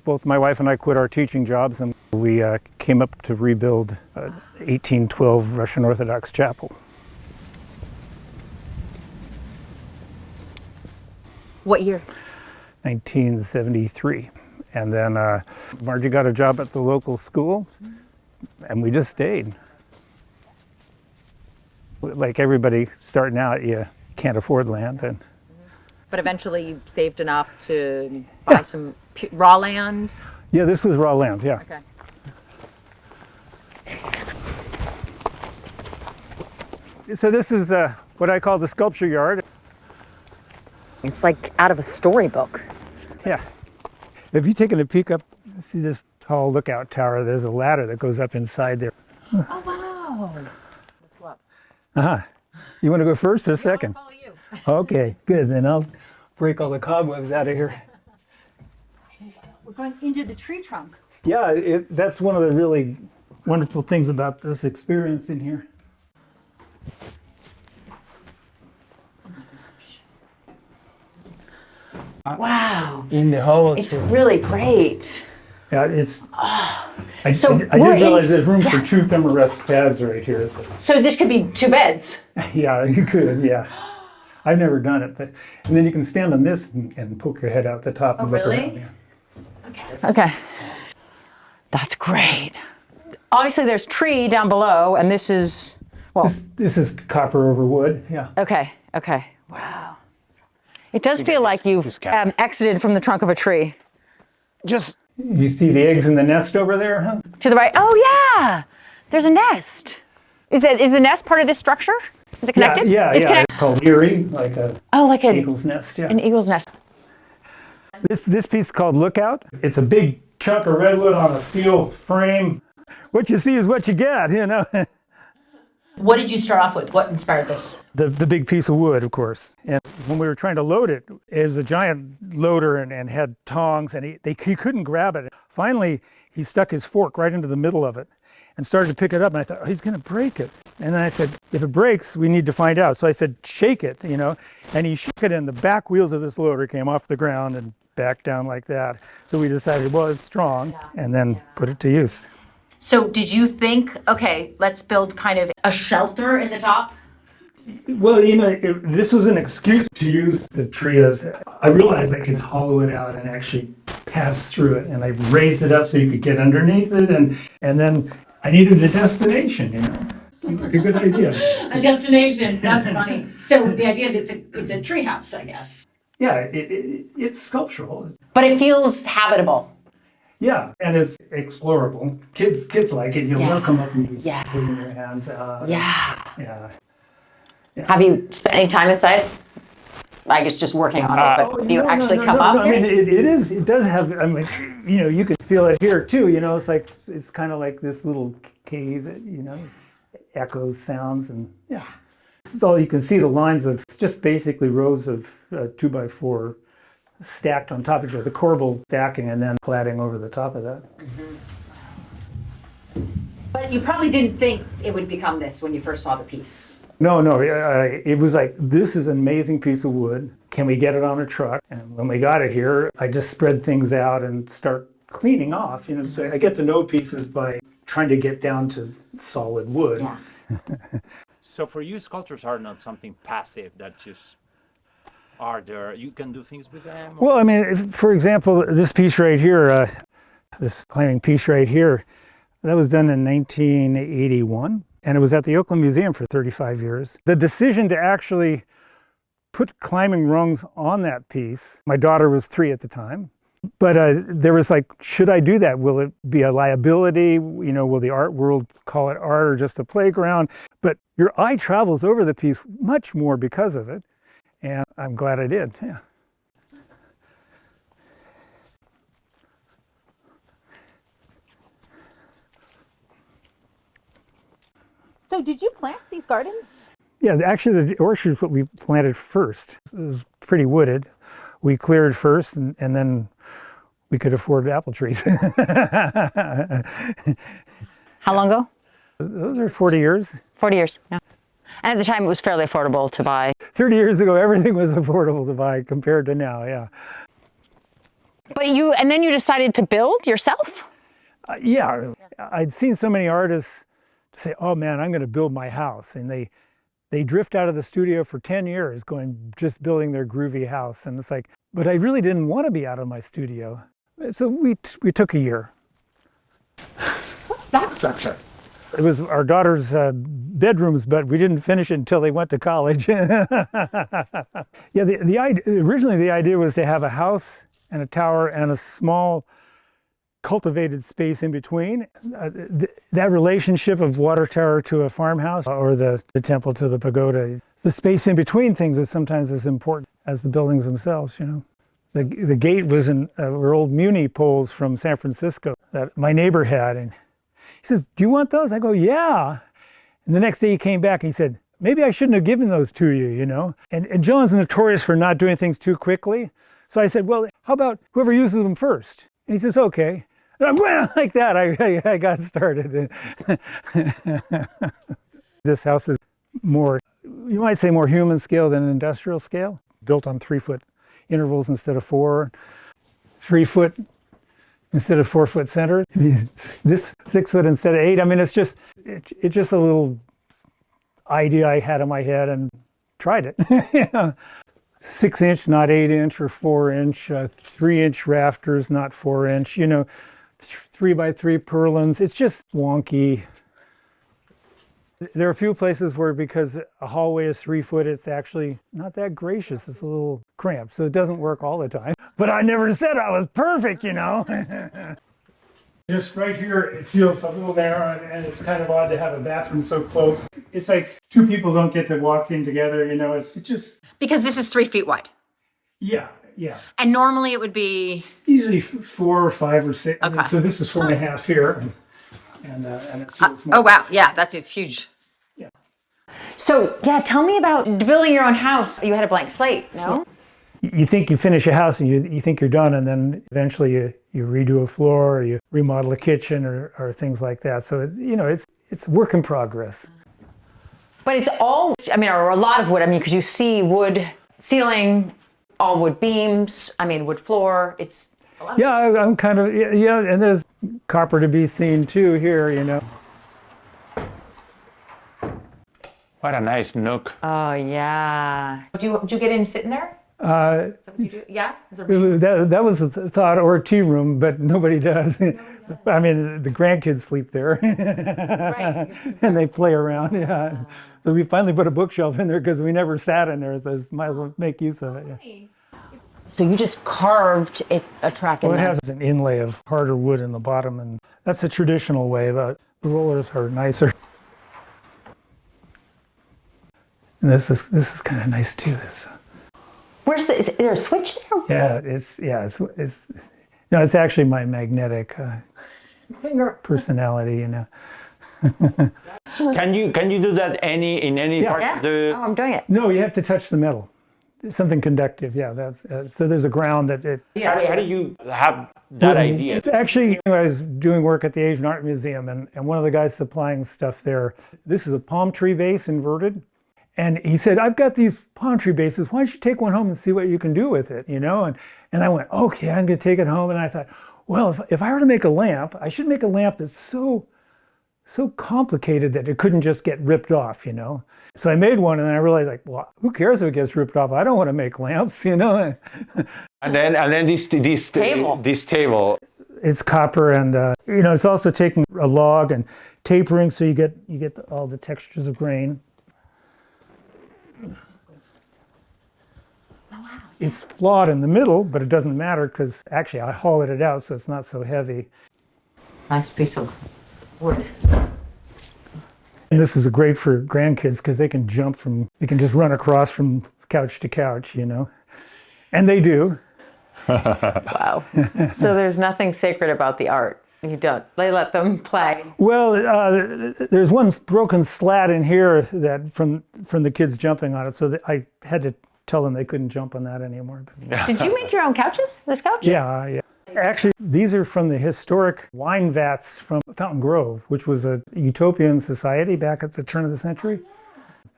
both my wife and I quit our teaching jobs, and we came up to rebuild an 1812 Russian Orthodox chapel. What year? 1973. And then Margie got a job at the local school, and we just stayed. Like everybody starting out, you can't afford land. But eventually you saved enough to buy some raw land? Yeah, this was raw land, yeah. Okay. So this is what I call the sculpture yard. It's like out of a storybook. Yeah. Have you taken a peek up, see this tall lookout tower? There's a ladder that goes up inside there. Oh, wow. Let's go up. Uh-huh. You want to go first or second? I'll follow you. Okay, good. Then I'll break all the cobwebs out of here. We're going into the tree trunk. Yeah, that's one of the really wonderful things about this experience in here. Wow. In the hole. It's really great. Yeah, it's. I So didn't realize there's room for two thermarest pads right here. So this could be 2 beds. Yeah, you could, yeah. I've never done it, but and then you can stand on this and poke your head out the top and look around. Yeah. Okay. That's great. Obviously there's tree down below, and this is, well. This is copper over wood, yeah. Okay, okay. Wow. It does feel like you've exited from the trunk of a tree. Just. You see the eggs in the nest over there, huh? To the right. Oh yeah, there's a nest. Is the nest part of this structure? Is it connected? Yeah, it's connected. It's called eyrie, like a eagle's nest. Yeah. An eagle's nest. This piece is called Lookout. It's a big chunk of redwood on a steel frame. What you see is what you get, you know. What did you start off with? What inspired this? The big piece of wood, of course. And when we were trying to load it, it was a giant loader and had tongs, and he couldn't grab it. Finally, he stuck his fork right into the middle of it and started to pick it up. And I thought, oh, he's going to break it. And then I said, if it breaks, we need to find out. So I said, shake it, you know. And he shook it, and the back wheels of this loader came off the ground and back down like that. So we decided, well, it's strong, and then put it to use. So did you think, okay, let's build kind of a shelter in the top? Well, you know, this was an excuse to use the tree as, I realized I could hollow it out and actually pass through it. And I raised it up so you could get underneath it. And then I needed a destination, you know. Like a good idea. A destination, that's funny. So the idea is it's a tree house, I guess. Yeah, it's sculptural. But it feels habitable. Yeah, and it's explorable. Kids like it. They'll come up and put in their hands out. Yeah. Have you spent any time inside? I guess just working on it, but do you actually come up here? I mean, it does have, I mean, you know, you can feel it here too, you know, it's kind of like this little cave that, you know, echoes sounds, and yeah. This is all you can see, the lines of, it's just basically rows of 2x4 stacked on top of each other, the corbel stacking and then cladding over the top of that. But you probably didn't think it would become this when you first saw the piece. No, it was like, this is an amazing piece of wood. Can we get it on a truck? And when we got it here, I just spread things out and start cleaning off. You know, so I get to know pieces by trying to get down to solid wood. Yeah. So for you, sculptures are not something passive that just are there. You can do things with them? Well, I mean, for example, this piece right here, this climbing piece right here, that was done in 1981. And it was at the Oakland Museum for 35 years. The decision to actually put climbing rungs on that piece, my daughter was 3 at the time, but there was like, should I do that? Will it be a liability? You know, will the art world call it art or just a playground? But your eye travels over the piece much more because of it. And I'm glad I did, yeah. So did you plant these gardens? Yeah, actually the orchard is what we planted first. It was pretty wooded. We cleared first and then we could afford apple trees. How long ago? Those are 40 years. 40 years, yeah. And at the time it was fairly affordable to buy. 30 years ago, everything was affordable to buy compared to now, yeah. And then you decided to build yourself? Yeah, I'd seen so many artists say, oh man, I'm going to build my house. And they drift out of the studio for 10 years just building their groovy house. And it's like, but I really didn't want to be out of my studio. So we took a year. What's that structure? It was our daughter's bedrooms, but we didn't finish it until they went to college. Yeah, originally the idea was to have a house and a tower and a small cultivated space in between. That relationship of water tower to a farmhouse or the temple to the pagoda, the space in between things is sometimes as important as the buildings themselves, you know. The gate were old Muni poles from San Francisco that my neighbor had, and he says, do you want those? I go, yeah. And the next day he came back and he said, maybe I shouldn't have given those to you, you know. And John's notorious for not doing things too quickly. So I said, well, how about whoever uses them first? And he says, okay. And like that, I got started. This house is more, you might say more human scale than industrial scale, built on 3-foot intervals instead of 4, 3 foot instead of 4 foot center. This 6 foot instead of 8. I mean, it's just a little idea I had in my head and tried it. Yeah. 6 inch, not 8 inch or 4 inch, 3 inch rafters, not 4 inch, you know, 3 by 3 purlins. It's just wonky. There are a few places where, because a hallway is 3 foot, it's actually not that gracious. It's a little cramped, so it doesn't work all the time. But I never said I was perfect, you know. Just right here, it feels a little narrow, and it's kind of odd to have a bathroom so close. It's like 2 people don't get to walk in together, you know. It's just... Because this is 3 feet wide. Yeah, yeah. And normally it would be... Usually 4 or 5 or 6. Okay. So this is 4.5 here. And it feels more... Oh, wow. Yeah, it's huge. Yeah. So, yeah, tell me about building your own house. You had a blank slate, no? You think you finish a house and you think you're done, and then eventually you redo a floor or you remodel a kitchen or things like that. So, it's work in progress. But it's all, or a lot of wood. Because you see wood ceiling, all wood beams, wood floor. It's a lot of Yeah, I'm kind of, yeah, and there's copper to be seen too here, you know. What a nice nook. Oh, yeah. Do you get in sitting there? Is that what you do? Yeah? That was a thought, or a tea room, but nobody does. The grandkids sleep there. Right. And they play around, yeah. So we finally put a bookshelf in there because we never sat in there, so might as well make use of it. Yeah. So you just carved a track in Well, it there. has an inlay of harder wood in the bottom, and that's the traditional way, but the rollers are nicer. And this is kind of nice too. Is there a switch there? Yeah, it's actually my magnetic Finger. personality, you know. Can you do that in any Yeah. part Yeah. of the... Oh, I'm doing it. No, you have to touch the metal. Something conductive, yeah. That's so there's a ground that it. How do you have that idea? It's actually, I was doing work at the Asian Art Museum, and one of the guys supplying stuff there, this is a palm tree base inverted. And he said, I've got these palm tree bases. Why don't you take one home and see what you can do with it, you know? And I went, okay, I'm going to take it home. And I thought, well, if I were to make a lamp, I should make a lamp that's so complicated that it couldn't just get ripped off, you know? So I made one, and then I realized, like, well, who cares if it gets ripped off? I don't want to make lamps, you know? And then this Table. This table. It's copper, and it's also taking a log and tapering, so you get all the textures of grain. It's flawed in the middle, but it doesn't matter because actually I hollowed it out so it's not so heavy. Nice piece of wood. And this is great for grandkids because they can just run across from couch to couch, you know. And they do. Wow. So there's nothing sacred about the art. You don't. They let them play. Well, there's one broken slat in here that from the kids jumping on it, so I had to tell them they couldn't jump on that anymore. Did you make your own couches? This couch? Yeah. Actually, these are from the historic wine vats from Fountain Grove, which was a utopian society back at the turn of the century.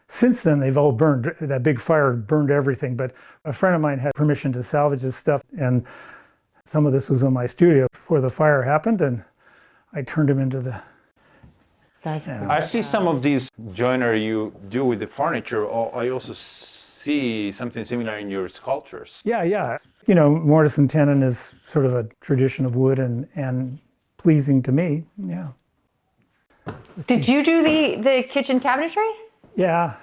Since then, they've all burned. That big fire burned everything, but a friend of mine had permission to salvage this stuff, and Some of this was in my studio before the fire happened, and I turned them into the... I see some of these joinery you do with the furniture. Or I also see something similar in your sculptures. Yeah. You know, mortise and tenon is sort of a tradition of wood and pleasing to me. Yeah. Did you do the kitchen cabinetry? Yeah.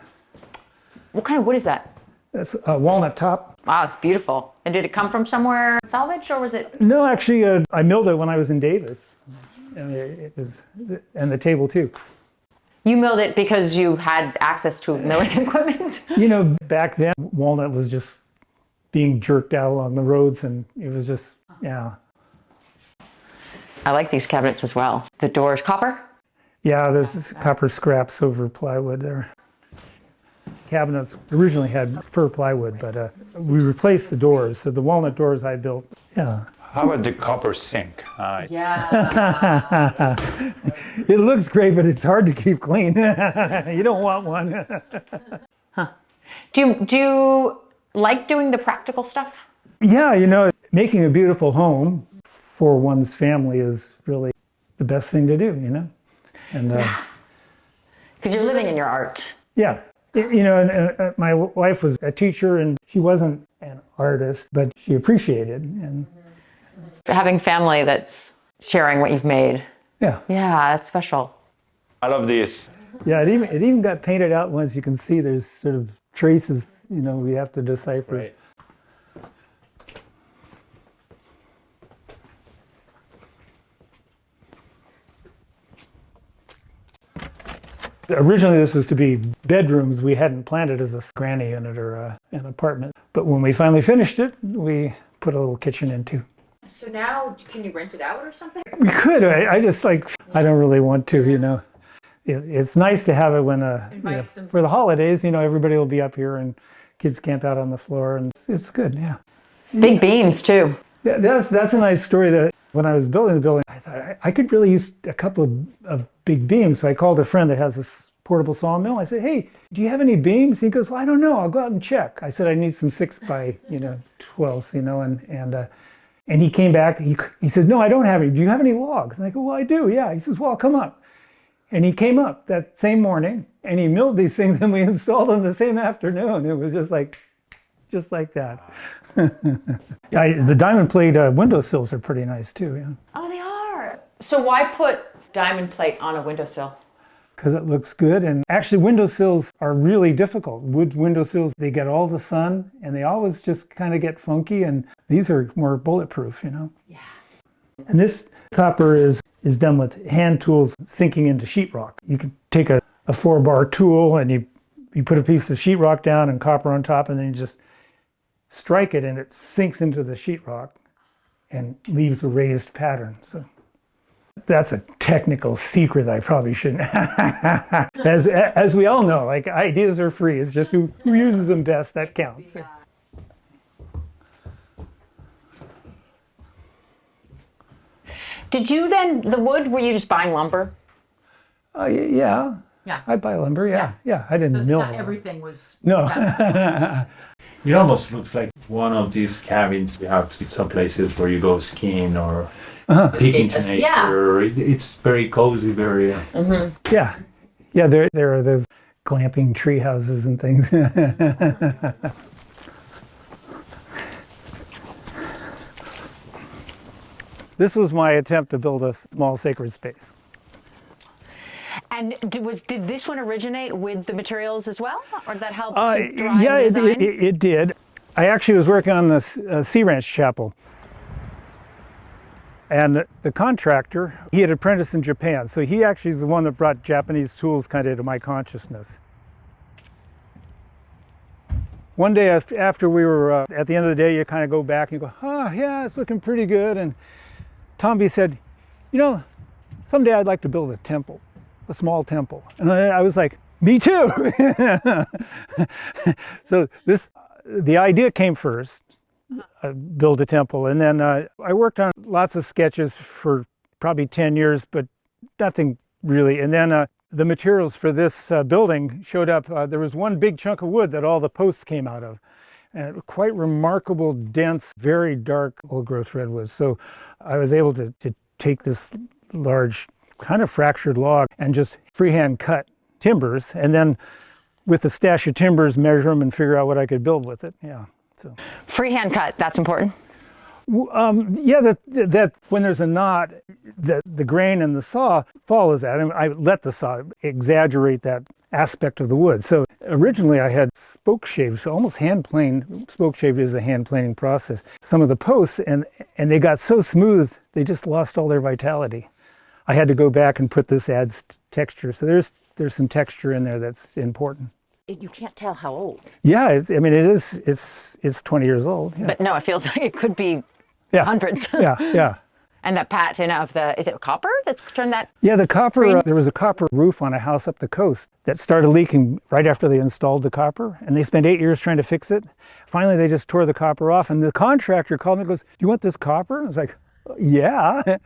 What kind of wood is that? That's a walnut top. Wow, it's beautiful. And did it come from somewhere salvaged, or was it? No, actually, I milled it when I was in Davis. And it was, and the table too. You milled it because you had access to milling equipment? You know, back then, walnut was just being jerked out along the roads, and it was just, yeah. I like these cabinets as well. The doors, copper? Yeah, there's this copper scraps over plywood there. Cabinets originally had fir plywood, but we replaced the doors. So the walnut doors I built, yeah. How about the copper sink? Yeah. It looks great, but it's hard to keep clean. You don't want one. Do you like doing the practical stuff? Yeah, you know, making a beautiful home for one's family is really the best thing to do, you know? And Because you're living in your art. yeah, you know, and my wife was a teacher, and she wasn't an artist, but she appreciated, and Having family that's sharing what you've made. yeah. Yeah, that's special. I love this. Yeah, it even got painted out once. You can see there's sort of traces, you know, we have to decipher. Right. Originally, this was to be bedrooms. We hadn't planned it as a granny unit or an apartment. But when we finally finished it, we put a little kitchen in too. So now, can you rent it out or something? We could. I just like, I don't really want to, you know. It's nice to have it when, you know, for the holidays, you know, everybody will be up here and kids camp out on the floor, and it's good, yeah. Big beams too. Yeah, that's a nice story. That when I was building the building, I thought I could really use a couple of big beams. So I called a friend that has this portable sawmill. I said, hey, do you have any beams? He goes, well, I don't know. I'll go out and check. I said, I need some 6x, 12s, you know, and he came back. He says, no, I don't have any. Do you have any logs? And I go, well, I do. Yeah. He says, well, come up. And he came up that same morning, and he milled these things, and we installed them the same afternoon. It was just like that. Yeah, the diamond plate windowsills are pretty nice too. Yeah. Oh, they are. So why put diamond plate on a windowsill? Because it looks good. And actually, windowsills are really difficult. Wood windowsills, they get all the sun, and they always just kind of get funky. And these are more bulletproof, you know. Yeah. And this copper is done with hand tools sinking into sheetrock. You can take a 4-bar tool, and you put a piece of sheetrock down and copper on top, and then you just strike it, and it sinks into the sheetrock and leaves a raised pattern. So that's a technical secret I probably shouldn't. As we all know, like, ideas are free. It's just who uses them best that counts. Did you then, the wood, were you just buying lumber? Yeah. Yeah. I buy lumber, yeah. I didn't mill. Not everything was... No. It almost looks like one of these cabins you have in some places where you go skiing or peeking to nature. Yeah. It's very cozy, very... Yeah. Yeah, there are those glamping tree houses and things. This was my attempt to build a small sacred space. And did this one originate with the materials as well? Or did that help to drive yeah, the design? it did. I actually was working on this Sea Ranch chapel. And the contractor, he had apprenticed in Japan. So he actually is the one that brought Japanese tools kind of into my consciousness. One day after we were, at the end of the day, you kind of go back and you go, oh yeah, it's looking pretty good. And Tomby said, you know, someday I'd like to build a temple, a small temple. And I was like, me too. So the idea came first, build a temple. And then I worked on lots of sketches for probably 10 years, but nothing really. And then the materials for this building showed up. There was one big chunk of wood that all the posts came out of. and quite remarkable, dense, very dark old-growth redwoods. So I was able to take this large, kind of fractured log and just freehand cut timbers, and then with a stash of timbers, measure them and figure out what I could build with it. Yeah. So Freehand cut, that's important. Yeah, that when there's a knot, the grain and the saw follows that. And I let the saw exaggerate that aspect of the wood. So originally I had spoke shaved, so almost hand planed. Spoke shaved is a hand planing process. Some of the posts, and they got so smooth, they just lost all their vitality. I had to go back and put this adds texture. So there's some texture in there that's important. You can't tell how old. Yeah, it's 20 years old. Yeah. But no, it feels like it could be hundreds. Yeah. And the pattern of is it copper that's turned that? Yeah, the copper, there was a copper roof on a house up the coast that started leaking right after they installed the copper, and they spent 8 years trying to fix it. Finally, they just tore the copper off, and the contractor called me and goes, "Do you want this copper?" I was like, "Yeah."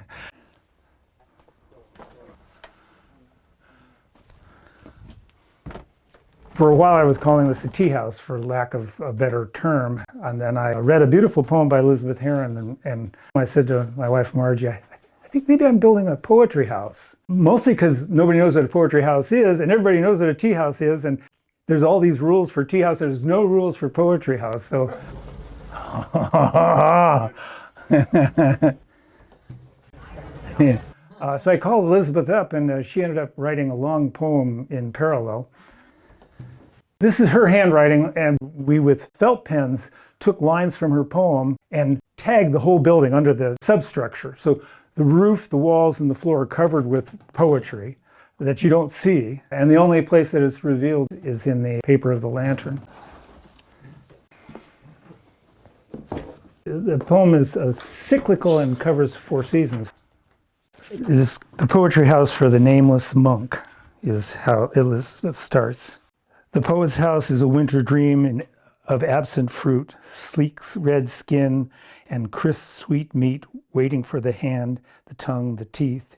For a while, I was calling this a tea house for lack of a better term. And then I read a beautiful poem by Elizabeth Heron, and I said to my wife, Margie, I think maybe I'm building a poetry house. Mostly because nobody knows what a poetry house is, and everybody knows what a tea house is, and there's all these rules for tea house. There's no rules for poetry house. So, so I called Elizabeth up, and she ended up writing a long poem in parallel. This is her handwriting, and we, with felt pens, took lines from her poem and tagged the whole building under the substructure. So the roof, the walls, and the floor are covered with poetry that you don't see. And the only place that it's revealed is in the paper of the lantern. The poem is cyclical and covers 4 seasons. The poetry house for the nameless monk is how Elizabeth starts. The poet's house is a winter dream of absent fruit, sleek red skin, and crisp sweet meat waiting for the hand, the tongue, the teeth.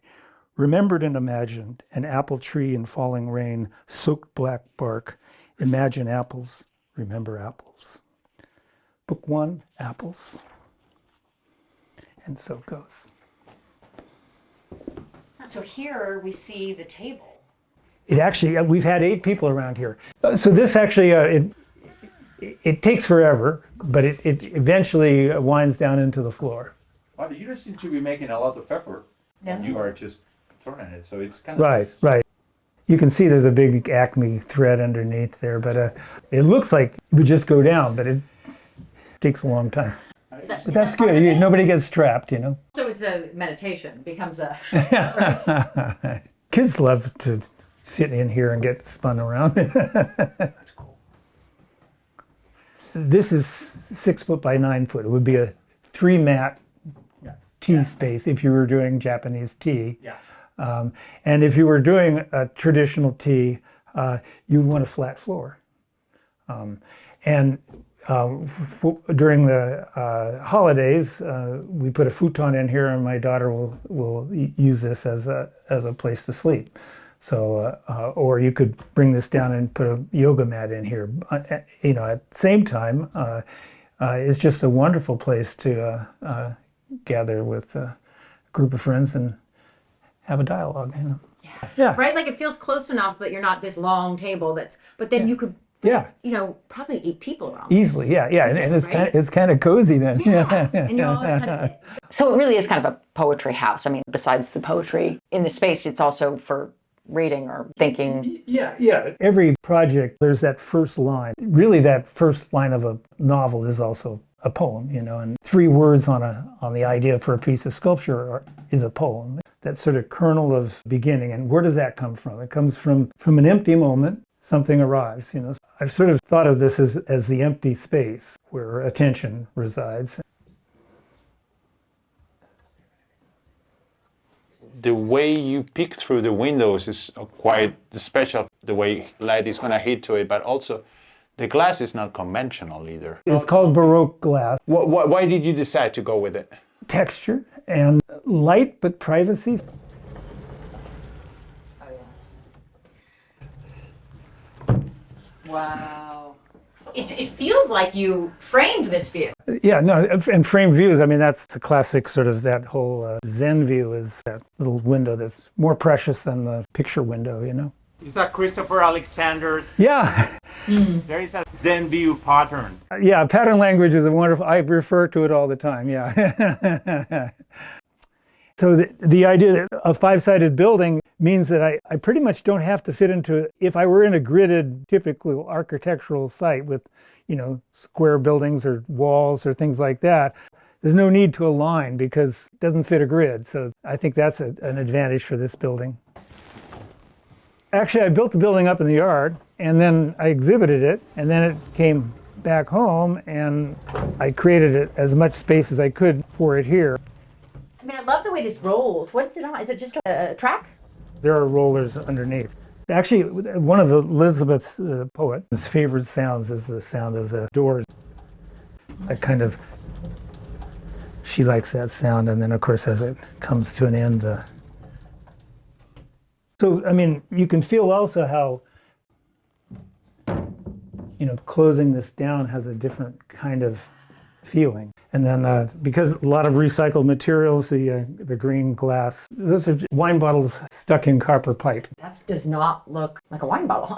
Remembered and imagined, an apple tree in falling rain, soaked black bark. Imagine apples, remember apples. Book 1, apples. And so it goes. So here we see the table. It actually, we've had 8 people around here. So this actually, it takes forever, but it eventually winds down into the floor. Well, you don't seem to be making a lot of effort. No. You are just turning it, so it's kind of... Right. You can see there's a big Acme thread underneath there, but it looks like it would just go down, but it takes a long time. But that's good. Nobody gets trapped, you know. So it's a meditation, becomes a... Kids love to sit in here and get spun around. That's cool. This is 6 foot by 9 foot. It would be a 3-mat tea space if you were doing Japanese tea. Yeah. And if you were doing a traditional tea, you'd want a flat floor. During the holidays, we put a futon in here, and my daughter will use this as a place to sleep. So, or you could bring this down and put a yoga mat in here. At the same time, it's just a wonderful place to gather with a group of friends and have a dialogue. Yeah. Right? Like it feels close enough that you're not this long table but then you could, probably 8 people around. Easily, yeah. And it's kind of cozy then. Yeah. And you all kind of... So it really is kind of a poetry house. I mean, besides the poetry in the space, it's also for reading or thinking. Yeah. Every project, there's that first line. Really, that first line of a novel is also a poem, and 3 words on the idea for a piece of sculpture is a poem. That sort of kernel of beginning. And where does that come from? It comes from an empty moment. Something arrives, I've sort of thought of this as the empty space where attention resides. The way you peek through the windows is quite special, the way light is going to hit to it, but also the glass is not conventional either. It's called Baroque glass. Why did you decide to go with it? Texture and light, but privacy. Wow. It feels like you framed this view. Yeah, no, and framed views, I mean, that's the classic sort of that whole Zen view is that little window that's more precious than the picture window, you know? Is that Christopher Alexander's? Yeah. There is a Zen view pattern. Yeah, pattern language is a wonderful, I refer to it all the time, yeah. So the idea that a five-sided building means that I pretty much don't have to fit into, if I were in a gridded, typical architectural site with, you know, square buildings or walls or things like that, there's no need to align because it doesn't fit a grid. So I think that's an advantage for this building. Actually, I built the building up in the yard and then I exhibited it and then it came back home and I created it as much space as I could for it here. I mean, I love the way this rolls. What's it on? Is it just a track? There are rollers underneath. Actually, one of Elizabeth's poet's favorite sounds is the sound of the doors. She likes that sound, and then of course as it comes to an end, so I mean, you can feel also how, you know, closing this down has a different kind of feeling. And then because a lot of recycled materials, the green glass, those are wine bottles stuck in copper pipe. That does not look like a wine bottle.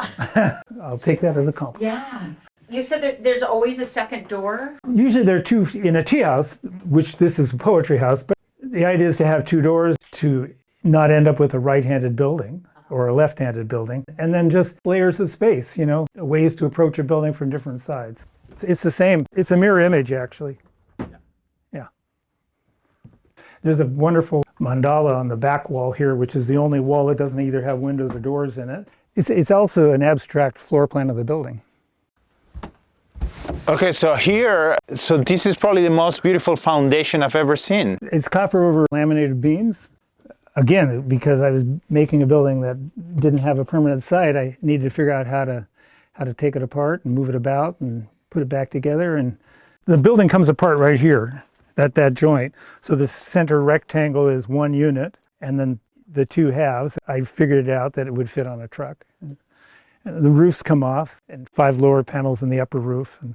I'll take that as a compliment. Yeah. You said there's always a second door? Usually there are two in a tea house, which this is a poetry house, but the idea is to have two doors to not end up with a right-handed building or a left-handed building, and then just layers of space, you know, ways to approach a building from different sides. It's the same, it's a mirror image actually. Yeah. There's a wonderful mandala on the back wall here, which is the only wall that doesn't either have windows or doors in it. It's also an abstract floor plan of the building. Okay, so this is probably the most beautiful foundation I've ever seen. It's copper over laminated beams. Again, because I was making a building that didn't have a permanent site, I needed to figure out how to take it apart and move it about and put it back together. And the building comes apart right here, that joint. So the center rectangle is one unit, and then the two halves, I figured out that it would fit on a truck. And the roofs come off, and 5 lower panels in the upper roof. And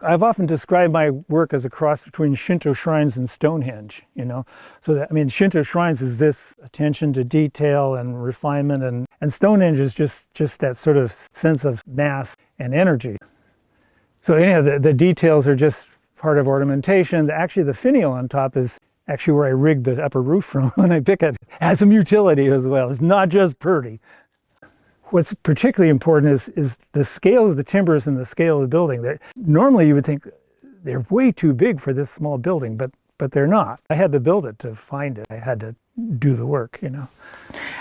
I've often described my work as a cross between Shinto Shrines and Stonehenge, you know. So that, I mean, Shinto Shrines is this attention to detail and refinement, and Stonehenge is just that sort of sense of mass and energy. So anyhow, the details are just part of ornamentation. Actually, the finial on top is actually where I rigged the upper roof from when I pick it. It has some utility as well. It's not just pretty. What's particularly important is the scale of the timbers and the scale of the building. Normally you would think they're way too big for this small building, but they're not. I had to build it to find it. I had to do the work, you know.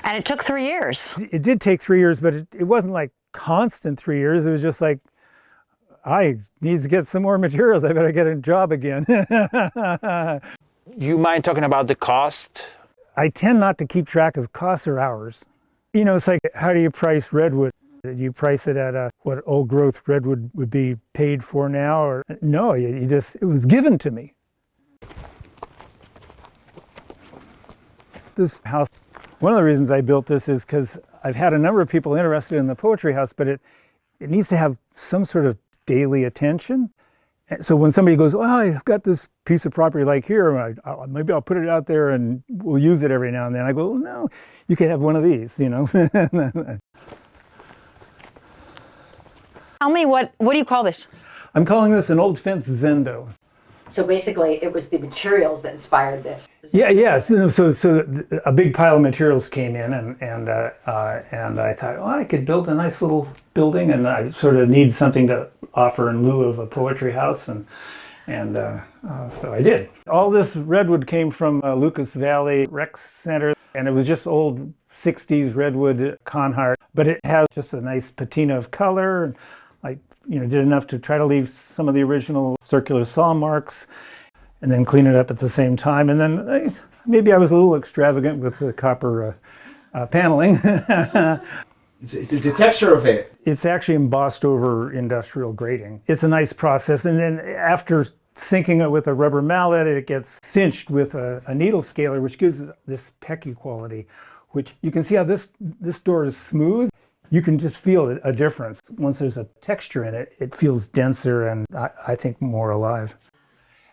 And it took 3 years. It did take 3 years, but it wasn't like constant 3 years. It was just like, I need to get some more materials. I better get a job again. You mind talking about the cost? I tend not to keep track of costs or hours. You know, it's like, how do you price redwood? Do you price it at what old growth redwood would be paid for now? Or no, you just, it was given to me. This house, one of the reasons I built this is because I've had a number of people interested in the poetry house, but it needs to have some sort of daily attention. So when somebody goes, oh, I've got this piece of property like here, maybe I'll put it out there and we'll use it every now and then. I go, oh, no, you can have one of these, you know. Tell me, what do you call this? I'm calling this an old fence zendo. So basically, it was the materials that inspired this. Yeah. So a big pile of materials came in, and I thought, oh, I could build a nice little building, and I sort of need something to offer in lieu of a poetry house, and so I did. All this redwood came from Lucas Valley Rec Center, and it was just old 60s redwood conhart, but it has just a nice patina of color. I did enough to try to leave some of the original circular saw marks and then clean it up at the same time. And then maybe I was a little extravagant with the copper paneling. The texture of it. It's actually embossed over industrial grating. It's a nice process. And then after sinking it with a rubber mallet, it gets cinched with a needle scaler, which gives it this pecky quality, which you can see how this door is smooth. You can just feel a difference. Once there's a texture in it, it feels denser and I think more alive.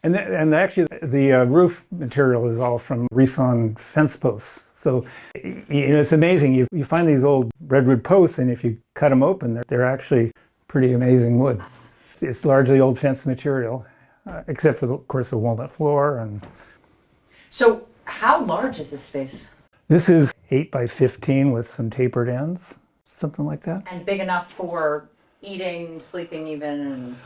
And actually, the roof material is all from resawn fence posts. So it's amazing. You find these old redwood posts, and if you cut them open, they're actually pretty amazing wood. It's largely old fence material, except for, of course, the walnut floor. And So how large is this space? this is 8 by 15 with some tapered ends, something like that. And big enough for eating, sleeping even, and...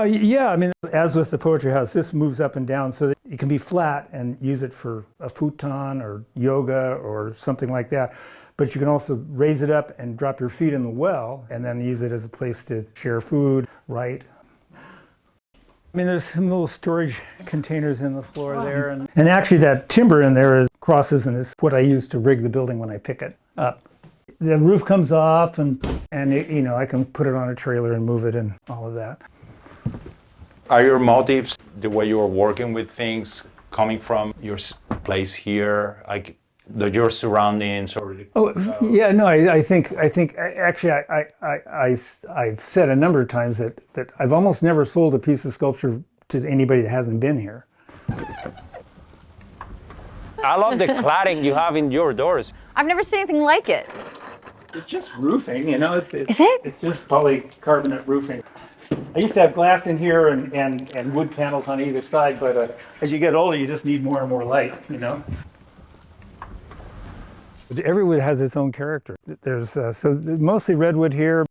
Yeah, I mean, as with the poetry house, this moves up and down so that it can be flat and use it for a futon or yoga or something like that. But you can also raise it up and drop your feet in the well and then use it as a place to share food, write. I mean, there's some little storage containers in the floor there. And actually that timber in there is crosses and is what I use to rig the building when I pick it up. The roof comes off and it, I can put it on a trailer and move it and all of that. Are your motives, the way you're working with things, coming from your place here, like your surroundings, or? Yeah, no, I think actually I've said a number of times that I've almost never sold a piece of sculpture to anybody that hasn't been here. I love the cladding you have in your doors. I've never seen anything like it. It's just roofing, Is it? It's just polycarbonate roofing. I used to have glass in here and wood panels on either side, but as you get older, you just need more and more light, Every wood has its own character. There's so mostly redwood here.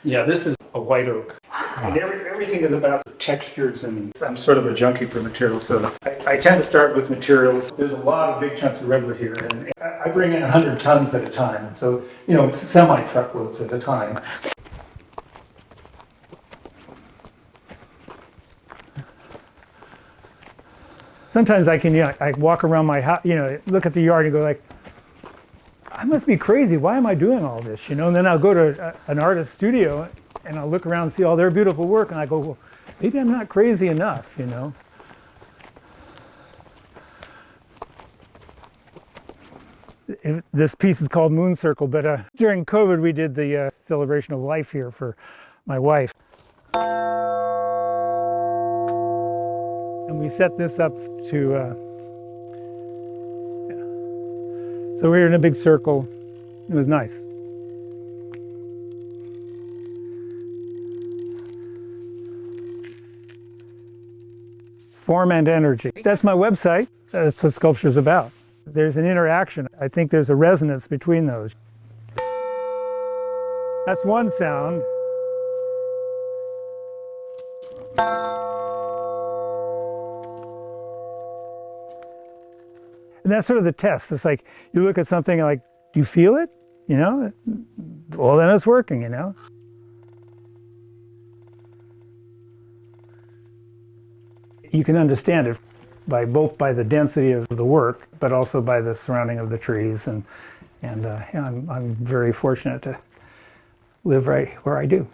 Yeah, this is a white oak. And everything is about textures, and I'm sort of a junkie for materials, so I tend to start with materials. There's a lot of big chunks of redwood here, and I bring in 100 tons at a time, so semi-truckloads at a time. Sometimes I can, I walk around my house, look at the yard and go like, I must be crazy. Why am I doing all this? And then I'll go to an artist studio and I'll look around and see all their beautiful work, and I go, well, maybe I'm not crazy enough, This piece is called Moon Circle, but during COVID we did the celebration of life here for my wife. And we set this up to, so we were in a big circle. It was nice. Form and energy. That's my website. That's what sculpture's about. There's an interaction. I think there's a resonance between those. That's one sound. And that's sort of the test. It's like you look at something like, do you feel it? Well, then it's working, You can understand it both by the density of the work, but also by the surrounding of the trees. And I'm very fortunate to live right where I do.